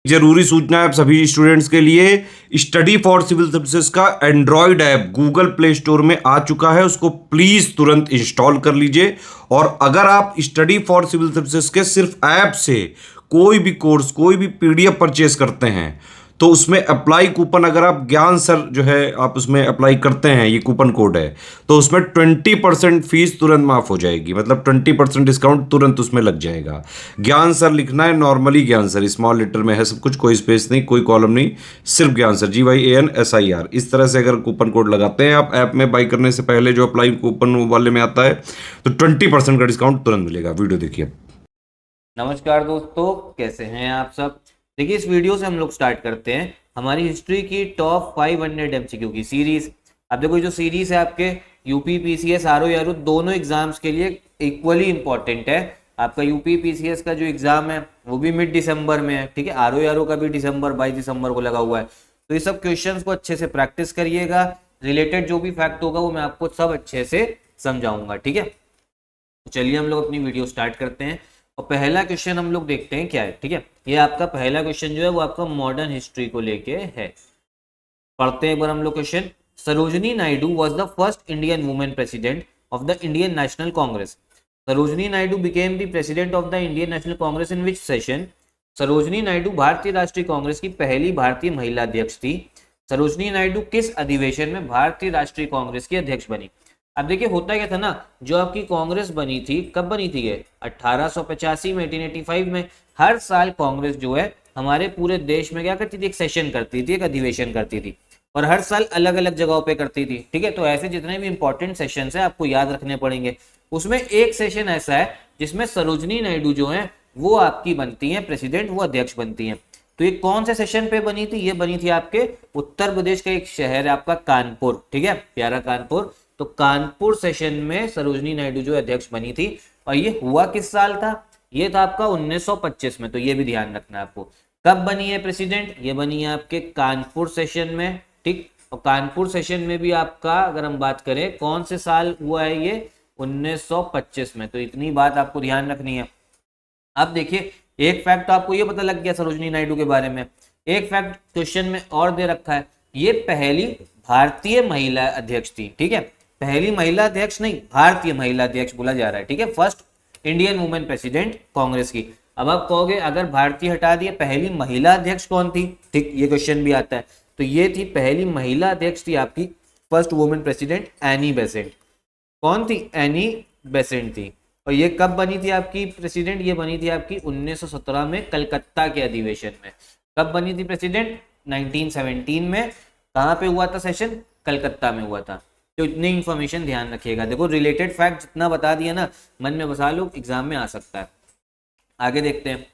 जरूरी सूचना है आप सभी स्टूडेंट्स के लिए, स्टडी फॉर सिविल सर्विसेज का Android app Google play store में आ चुका है, उसको प्लीज तुरंत इंस्टॉल कर लीजिए। और अगर आप स्टडी फॉर सिविल सर्विसेज के सिर्फ ऐप से कोई भी कोर्स, कोई भी पीडीएफ परचेस करते हैं तो उसमें अप्लाई कूपन, अगर आप ज्ञान सर जो है आप उसमें अप्लाई करते हैं, ये कूपन कोड है, तो उसमें 20% फीस तुरंत माफ हो जाएगी, मतलब 20% डिस्काउंट तुरंत उसमें लग जाएगा। ज्ञान सर लिखना है, नॉर्मली ज्ञान सर स्मॉल लेटर में है सब कुछ, कोई स्पेस नहीं, कोई कॉलम नहीं, सिर्फ ज्ञान सर, GYANSIR। इस तरह से अगर कूपन कोड लगाते हैं आप ऐप में बाई करने से पहले, जो अप्लाई कूपन वाले में आता है, तो 20% का डिस्काउंट तुरंत मिलेगा। वीडियो देखिए। नमस्कार दोस्तों, कैसे हैं आप सब। देखिए, इस वीडियो से हम लोग स्टार्ट करते हैं हमारी हिस्ट्री की टॉप 500 MCQ की सीरीज। अब देखो, जो सीरीज है आपके यूपी पीसीएस RO दोनों एग्जाम्स के लिए इक्वली इंपॉर्टेंट है। आपका यूपी पीसीएस का जो एग्जाम है वो भी मिड दिसंबर में है, ठीक है। RO का भी 22 दिसंबर को लगा हुआ है। तो ये सब क्वेश्चंस को अच्छे से प्रैक्टिस करिएगा। रिलेटेड जो भी फैक्ट होगा वो मैं आपको सब अच्छे से समझाऊंगा, ठीक है। तो चलिए हम लोग अपनी वीडियो स्टार्ट करते हैं और पहला क्वेश्चन हम लोग देखते हैं क्या है, ठीक है। ये आपका पहला क्वेश्चन जो है वो आपका मॉडर्न हिस्ट्री को लेके है। पढ़ते हैं एक बार हम लोग question. Sarojini Naidu was the first Indian women president of the Indian national Congress. Sarojini Naidu became the president of the Indian national Congress in which session. Sarojini Naidu भारतीय राष्ट्रीय कांग्रेस की पहली भारतीय महिला अध्यक्ष थी। सरोजनी नायडू किस अधिवेशन में भारतीय राष्ट्रीय कांग्रेस की अध्यक्ष बनी। अब देखिए, होता क्या था ना, जो आपकी कांग्रेस बनी थी, कब बनी थी ये 1885 में, 1885 में। हर साल कांग्रेस जो है हमारे पूरे देश में क्या करती थी, एक सेशन करती थी, एक अधिवेशन करती थी, और हर साल अलग अलग जगहों पे करती थी, ठीक है। तो ऐसे जितने भी इंपॉर्टेंट सेशंस हैं आपको याद रखने पड़ेंगे। उसमें एक सेशन ऐसा है जिसमें सरोजनी नायडू जो है वो आपकी बनती है प्रेसिडेंट, वो अध्यक्ष बनती है। तो ये कौन से सेशन पे बनी थी, ये बनी थी आपके उत्तर प्रदेश का एक शहर है आपका कानपुर, ठीक है, प्यारा कानपुर। तो कानपुर सेशन में सरोजनी नायडू जो अध्यक्ष बनी थी। और ये हुआ किस साल था, ये था आपका 1925 में। तो ये भी ध्यान रखना है आपको, कब बनी है प्रेसिडेंट, ये बनी है आपके कानपुर सेशन में, ठीक। और कानपुर सेशन में भी आपका अगर हम बात करें कौन से साल हुआ है, ये 1925 में। तो इतनी बात आपको ध्यान रखनी है। अब देखिए, एक फैक्ट तो आपको ये पता लग गया सरोजनी नायडू के बारे में। एक फैक्ट क्वेश्चन में और दे रखा है, ये पहली भारतीय महिला अध्यक्ष थी, ठीक है। पहली महिला अध्यक्ष नहीं, भारतीय महिला अध्यक्ष बोला जा रहा है, ठीक है। First Indian women president Congress की। अब आप कहोगे अगर भारतीय हटा दिए, पहली महिला अध्यक्ष कौन थी, ठीक, ये क्वेश्चन भी आता है। तो ये थी पहली महिला अध्यक्ष थी आपकी first women president Annie Besant. कौन थी, एनी बेसेंट थी। और ये कब बनी थी आपकी प्रेसिडेंट, ये बनी थी आपकी 1917 में कलकत्ता के अधिवेशन में। कब बनी थी प्रेसिडेंट, 1917 में। कहाँ पे हुआ था सेशन, कलकत्ता में हुआ था। तो इतनी इंफॉर्मेशन ध्यान रखिएगा। देखो, रिलेटेड फैक्ट जितना बता दिया ना, मन में बसा लो, एग्जाम में आ सकता है। आगे देखते हैं।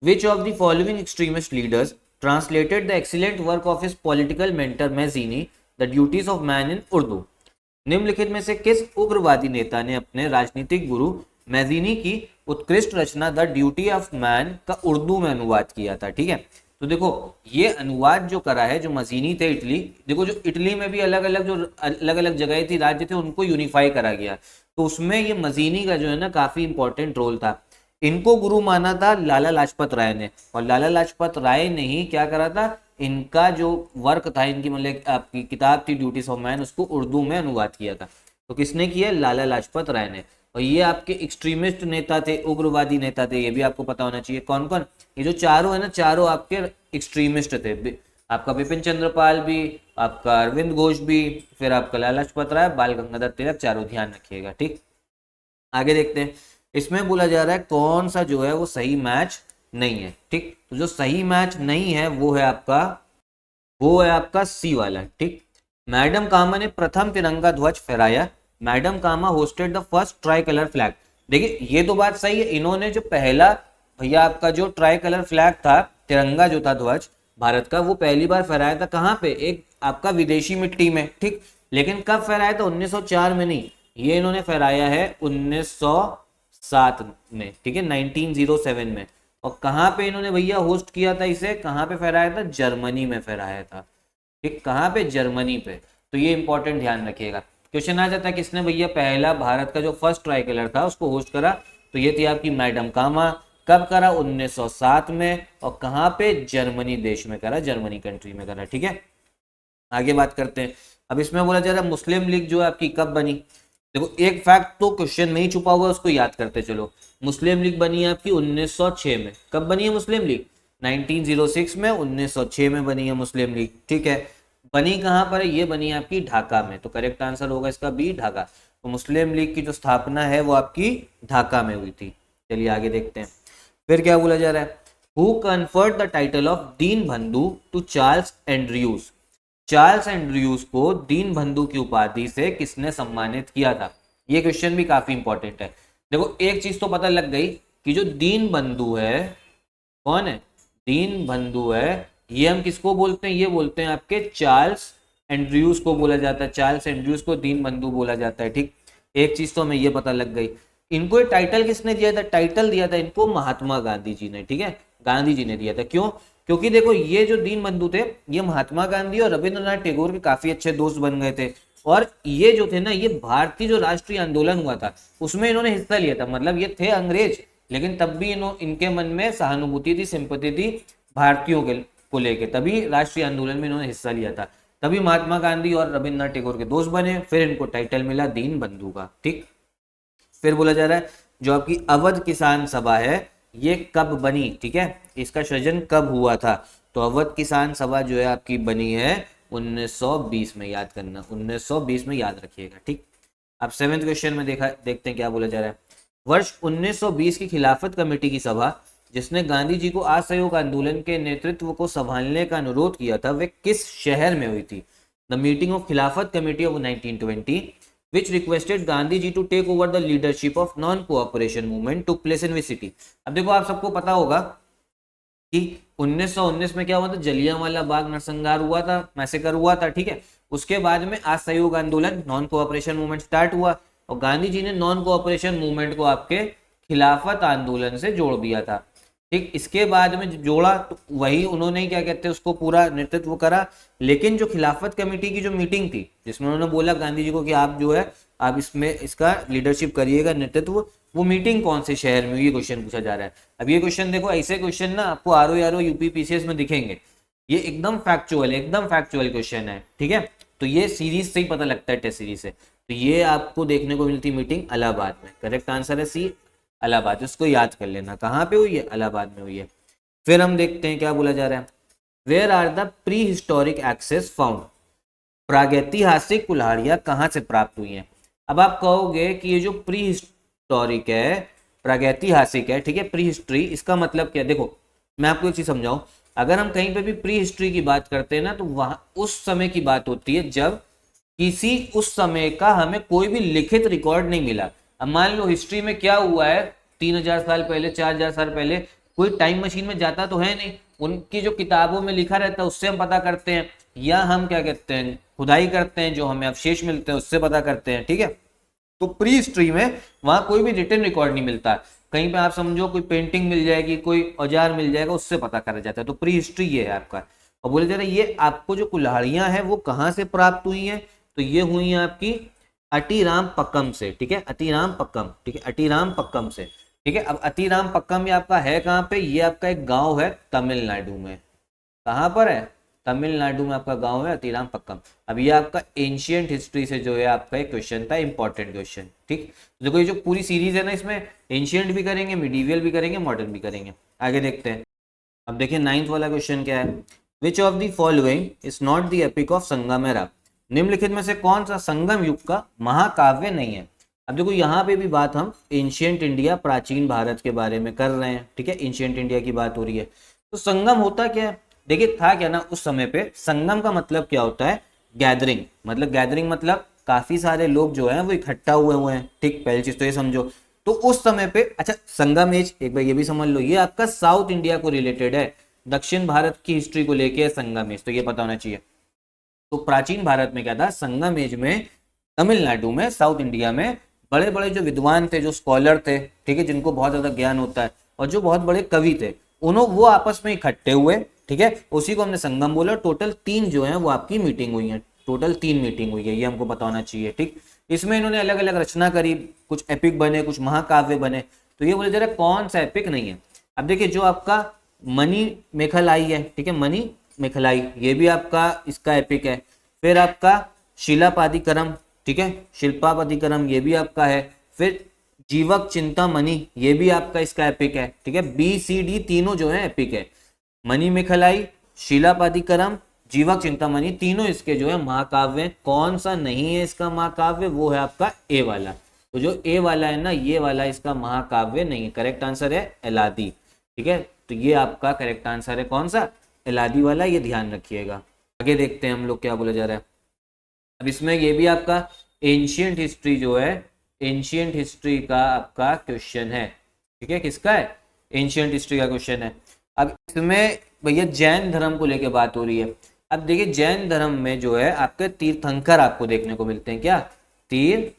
Which of the following extremist leaders translated the excellent work of his political mentor Mazzini the duties of man in Urdu. निम्नलिखित में से किस उग्रवादी नेता ने अपने राजनीतिक गुरु मैजीनी की उत्कृष्ट रचना द ड्यूटी ऑफ मैन का उर्दू में अनुवाद किया था, ठीक है। तो देखो, ये अनुवाद जो करा है, जो मजीनी थे इटली, देखो जो इटली में भी अलग अलग जगह थी, राज्य थे, उनको यूनिफाई करा गया। तो उसमें ये मजीनी का जो है ना काफी इंपॉर्टेंट रोल था। इनको गुरु माना था लाला लाजपत राय ने, और लाला लाजपत राय ने ही क्या करा था, इनका जो वर्क था, इनकी मतलब आपकी किताब थी ड्यूटीज ऑफ मैन, उसको उर्दू में अनुवाद किया था। तो किसने किया, लाला लाजपत राय ने। और ये आपके एक्सट्रीमिस्ट नेता थे, उग्रवादी नेता थे, ये भी आपको पता होना चाहिए कौन कौन। ये जो चारों है ना, चारों आपके एक्सट्रीमिस्ट थे। आपका बिपिन चंद्रपाल भी, आपका अरविंद घोष भी, फिर आपका लाला लाजपत राय, बाल गंगाधर तिलक, चारों ध्यान रखिएगा, ठीक। आगे देखते हैं। इसमें बोला जा रहा है कौन सा जो है वो सही मैच नहीं है, ठीक। तो जो सही मैच नहीं है वो है आपका सी वाला, ठीक। मैडम कामा ने प्रथम तिरंगा ध्वज फहराया। Madam Cama hosted the first tricolour flag. देखिए, ये तो बात सही है, इन्होंने जो पहला भैया आपका जो ट्राई कलर फ्लैग था, तिरंगा जो था ध्वज भारत का, वो पहली बार फहराया था कहाँ पे, एक आपका विदेशी मिट्टी में, ठीक। लेकिन कब फहराया था, 1904 में नहीं, ये इन्होंने फहराया है 1907 में, ठीक है, 1907 में। और कहाँ पे इन्होंने भैया होस्ट किया था इसे, कहाँ पे फहराया था, जर्मनी में फहराया था, ठीक। कहाँ पे, जर्मनी पे। तो ये इंपॉर्टेंट ध्यान रखिएगा। क्वेश्चन आ जाता है किसने भैया पहला भारत का जो फर्स्ट ट्राई कलर था उसको होस्ट करा। तो ये थी आपकी मैडम कामा। कब करा? 1907 में। और कहाँ पे? जर्मनी देश में करा, जर्मनी कंट्री में करा। ठीक है, आगे बात करते हैं। अब इसमें बोला जा रहा है मुस्लिम लीग जो है आपकी कब बनी। देखो एक फैक्ट तो क्वेश्चन में ही छुपा हुआ है, उसको याद करते चलो। मुस्लिम लीग बनी है आपकी 1906 में। कब बनी है मुस्लिम लीग? 1906 में, 1906 में बनी है मुस्लिम लीग। ठीक है, बनी कहाँ पर है? ये बनी है आपकी ढाका में। तो करेक्ट आंसर होगा इसका बी, ढाका। तो मुस्लिम लीग की जो स्थापना है वो आपकी ढाका में हुई थी। चलिए आगे देखते हैं। फिर क्या बोला जा रहा है? Who conferred the title of Deen Bandhu to Charles Andrews. Charles Andrews को दीन बंधु की उपाधि से किसने सम्मानित किया था? ये क्वेश्चन भी काफी इंपॉर्टेंट है। देखो एक चीज तो पता लग गई कि जो दीन बंधु है, कौन है? दीन बंधु है, ये हम किसको बोलते हैं? ये बोलते हैं आपके चार्ल्स एंड्रयूज को बोला जाता है। चार्ल्स एंड्रयूज को दीन बंधु बोला जाता है। ठीक, एक चीज तो हमें ये पता लग गई। इनको ये टाइटल किसने दिया था? टाइटल दिया था इनको महात्मा गांधी जी ने। ठीक है, गांधी जी ने दिया था। क्यों? क्योंकि देखो ये जो दीन बंधु थे, ये महात्मा गांधी और रविंद्रनाथ टैगोर के काफी अच्छे दोस्त बन गए थे। और ये जो थे ना, ये भारतीय जो राष्ट्रीय आंदोलन हुआ था उसमें इन्होंने हिस्सा लिया था। मतलब ये थे अंग्रेज, लेकिन तब भी इनके मन में सहानुभूति थी, सिंपैथी थी भारतीयों के को लेके, तभी राष्ट्रीय आंदोलन में इन्होंने हिस्सा लिया था। तभी महात्मा गांधी और रविंद्रनाथ टैगोर के दोस्त बने, फिर इनको टाइटल मिला दीन बंधु का। ठीक, फिर बोला जा रहा है जो आपकी अवध किसान सभा है ये कब बनी? ठीक है, इसका सृजन कब हुआ था? तो अवध किसान सभा जो है आपकी बनी है 1920 में। याद करना, 1920 में याद रखिएगा। ठीक, अब 7th क्वेश्चन में देखते हैं क्या बोला जा रहा है। वर्ष 1920 की खिलाफत कमेटी की सभा जिसने गांधी जी को असहयोग आंदोलन के नेतृत्व को संभालने का अनुरोध किया था, वे किस शहर में हुई थी? The meeting of Khilafat committee of 1920 which requested Gandhi ji to take over the leadership of non-cooperation movement took place in which city। अब देखो आप सबको पता होगा कि 1919 में क्या हुआ था? जलियांवाला बाग नरसंहार हुआ था, मैसेकर हुआ था। ठीक है, उसके बाद में असहयोग आंदोलन, नॉन कोऑपरेशन मूवमेंट स्टार्ट हुआ और गांधी जी ने नॉन कोऑपरेशन मूवमेंट को आपके खिलाफत आंदोलन से जोड़ दिया था। ठीक, इसके बाद में जोड़ा तो वही उन्होंने क्या कहते हैं उसको पूरा नेतृत्व करा। लेकिन जो खिलाफत कमेटी की जो मीटिंग थी जिसमें उन्होंने बोला गांधी जी को कि आप जो है आप इसमें इसका लीडरशिप करिएगा, नेतृत्व, वो मीटिंग कौन से शहर में हुई? ये क्वेश्चन पूछा जा रहा है। अब ये क्वेश्चन देखो, ऐसे क्वेश्चन ना आपको आरओ यूपी पीसीएस में दिखेंगे। ये एकदम फैक्चुअल, एकदम फैक्चुअल क्वेश्चन है। ठीक है, तो ये सीरीज से ही पता लगता है, टेस्ट सीरीज से। तो ये आपको देखने को मिलती मीटिंग इलाहाबाद में। करेक्ट आंसर है सी, इलाहाबाद। इसको याद कर लेना, कहाँ पे हुई है? इलाहाबाद में हुई है। फिर हम देखते हैं क्या बोला जा रहा है। Where are the prehistoric axes found. प्रागैतिहासिक कुल्हाड़ियां कहाँ से प्राप्त हुई हैं? अब आप कहोगे कि ये जो प्री हिस्टोरिक है, प्रागैतिहासिक है, ठीक है, प्री हिस्ट्री, इसका मतलब क्या? देखो मैं आपको एक चीज समझाऊं। अगर हम कहीं पे भी प्री हिस्ट्री की बात करते हैं ना, तो वहां उस समय की बात होती है जब किसी उस समय का हमें कोई भी लिखित रिकॉर्ड नहीं मिला। अब मान लो हिस्ट्री में क्या हुआ है 3000 साल पहले, 4000 साल पहले, कोई टाइम मशीन में जाता तो है नहीं, उनकी जो किताबों में लिखा रहता है उससे हम पता करते हैं, या हम क्या कहते हैं खुदाई करते हैं, जो हमें अवशेष मिलते हैं उससे पता करते हैं। ठीक है, तो प्री हिस्ट्री में वहां कोई भी रिटन रिकॉर्ड नहीं मिलता। कहीं पे आप समझो कोई पेंटिंग मिल जाएगी, कोई औजार मिल जाएगा, उससे पता करा जाता है। तो प्री हिस्ट्री ये है आपका। और बोले जा रहे ये आपको जो कुल्हाड़ियां हैं वो कहाँ से प्राप्त हुई हैं? तो ये हुई है आपकी अटीराम पक्कम से। ठीक है, अटीराम पक्कम, ठीक है, अटीराम पक्कम से। ठीक है, अब अटीराम पक्कम ये आपका है कहाँ पे? ये आपका एक गांव है तमिलनाडु में। कहाँ पर है? तमिलनाडु में आपका गांव है अतीराम पक्कम। अब ये आपका एंशियंट हिस्ट्री से जो है आपका एक क्वेश्चन था, इंपॉर्टेंट क्वेश्चन। ठीक, तो देखो ये जो पूरी सीरीज है ना, इसमें एंशियंट भी करेंगे, मिडीवियल भी करेंगे, मॉडर्न भी करेंगे। आगे देखते हैं। अब देखिए 9th वाला क्वेश्चन क्या है। Which of the following is not the epic of Sangam era. निम्नलिखित में से कौन सा संगम युग का महाकाव्य नहीं है? अब देखो यहाँ पे भी बात हम एंशियंट इंडिया, प्राचीन भारत के बारे में कर रहे हैं। ठीक है, एंशियंट इंडिया की बात हो रही है। तो संगम होता क्या है? देखिए था क्या ना उस समय पे, संगम का मतलब क्या होता है? गैदरिंग। मतलब गैदरिंग मतलब काफी सारे लोग जो हैं वो इकट्ठा हुए हैं। ठीक, पहली चीज तो ये समझो। तो उस समय पे, अच्छा संगम एज एक बार ये भी समझ लो, ये आपका साउथ इंडिया को रिलेटेड है, दक्षिण भारत की हिस्ट्री को लेके है संगम एज, तो ये पता होना चाहिए। तो प्राचीन भारत में क्या था? संगम एज में तमिलनाडु में, साउथ इंडिया में बड़े बड़े जो विद्वान थे, जो स्कॉलर थे, ठीक है, जिनको बहुत ज्यादा ज्ञान होता है, और जो बहुत बड़े कवि थे, वो आपस में इकट्ठे हुए। ठीक है, उसी को हमने संगम बोला। टोटल 3 जो है वो आपकी मीटिंग हुई है, टोटल 3 मीटिंग हुई है, ये हमको पता होना चाहिए। ठीक, इसमें इन्होंने अलग अलग रचना करी, कुछ एपिक बने, कुछ महाकाव्य बने। तो ये बोले जरा कौन सा एपिक नहीं है? अब देखिए जो आपका मनी मेखलाई है, ठीक है, मनी मेखलाई ये भी आपका इसका एपिक है। फिर आपका शिलापादिकरम, ठीक है, शिल्पापादिकरम ये भी आपका है। फिर जीवक चिंतामणि ये भी आपका इसका एपिक है, ठीक है। बी सी डी तीनों जो है एपिक है। मनी मेखलाई, शिलापादिकरम, जीवक चिंतामणि तीनों इसके जो है महाकाव्य। कौन सा नहीं है इसका महाकाव्य, वो है आपका ए वाला। तो जो ए वाला है ना, ये वाला इसका महाकाव्य नहीं है। करेक्ट आंसर है एलादी, ठीक है। तो ये आपका करेक्ट आंसर है कौन सा, एलादी वाला, ये ध्यान रखिएगा। आगे देखते हैं हम लोग क्या बोला जा रहा है। अब इसमें ये भी आपका एंशियंट हिस्ट्री जो है, एंशियंट हिस्ट्री का आपका क्वेश्चन है, ठीक है। किसका है, एंशियंट हिस्ट्री का क्वेश्चन है। अब इसमें भैया जैन धर्म को लेकर बात हो रही है। अब देखिए जैन धर्म में जो है आपके तीर्थंकर आपको देखने को मिलते हैं। क्या, तीर्थंकर,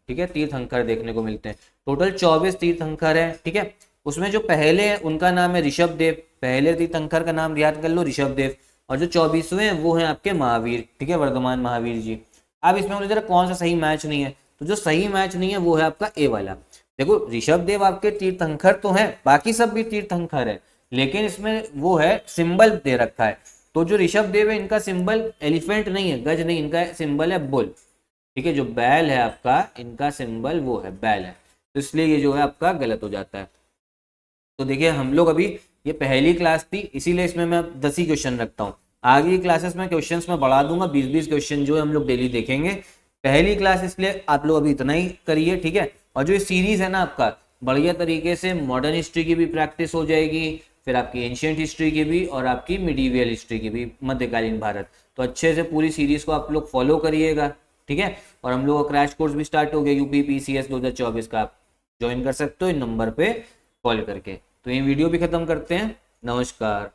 ठीक है, तीर्थंकर देखने को मिलते हैं। टोटल 24 तीर्थंकर है, ठीक है। उसमें जो पहले हैं उनका नाम है ऋषभ देव, पहले तीर्थंकर का नाम याद कर लो ऋषभ देव। और जो 24वें हैं वो हैं आपके महावीर, ठीक है, वर्धमान महावीर जी। अब इसमें मुझे जरा कौन सा सही मैच नहीं है, तो जो सही मैच नहीं है वो है आपका ए वाला। देखो ऋषभ देव आपके तीर्थंकर तो हैं, बाकी सब भी तीर्थंकर है, लेकिन इसमें वो है सिंबल दे रखा है। तो जो ऋषभ देव है इनका सिंबल एलिफेंट नहीं है, गज नहीं, इनका सिंबल है बुल, ठीक है। जो बैल है आपका, इनका सिंबल वो है बैल है, तो इसलिए ये जो है आपका गलत हो जाता है। तो देखिए हम लोग अभी, ये पहली क्लास थी इसीलिए इसमें मैं 10 ही क्वेश्चन रखता हूँ। आगे क्लासेस में क्वेश्चंस में बढ़ा दूंगा, 20-20 क्वेश्चन जो है हम लोग डेली देखेंगे। पहली क्लास इसलिए आप लोग अभी इतना ही करिए, ठीक है। और जो ये सीरीज है ना आपका, बढ़िया तरीके से मॉडर्न हिस्ट्री की भी प्रैक्टिस हो जाएगी, फिर आपकी एंशियंट हिस्ट्री की भी, और आपकी मिडीवियल हिस्ट्री की भी, मध्यकालीन भारत। तो अच्छे से पूरी सीरीज को आप लोग फॉलो करिएगा, ठीक है। और हम लोग का क्रैश कोर्स भी स्टार्ट हो गया यूपी पीसीएस 2024 का, आप ज्वाइन कर सकते हो इन नंबर पे कॉल करके। तो ये वीडियो भी खत्म करते हैं, नमस्कार।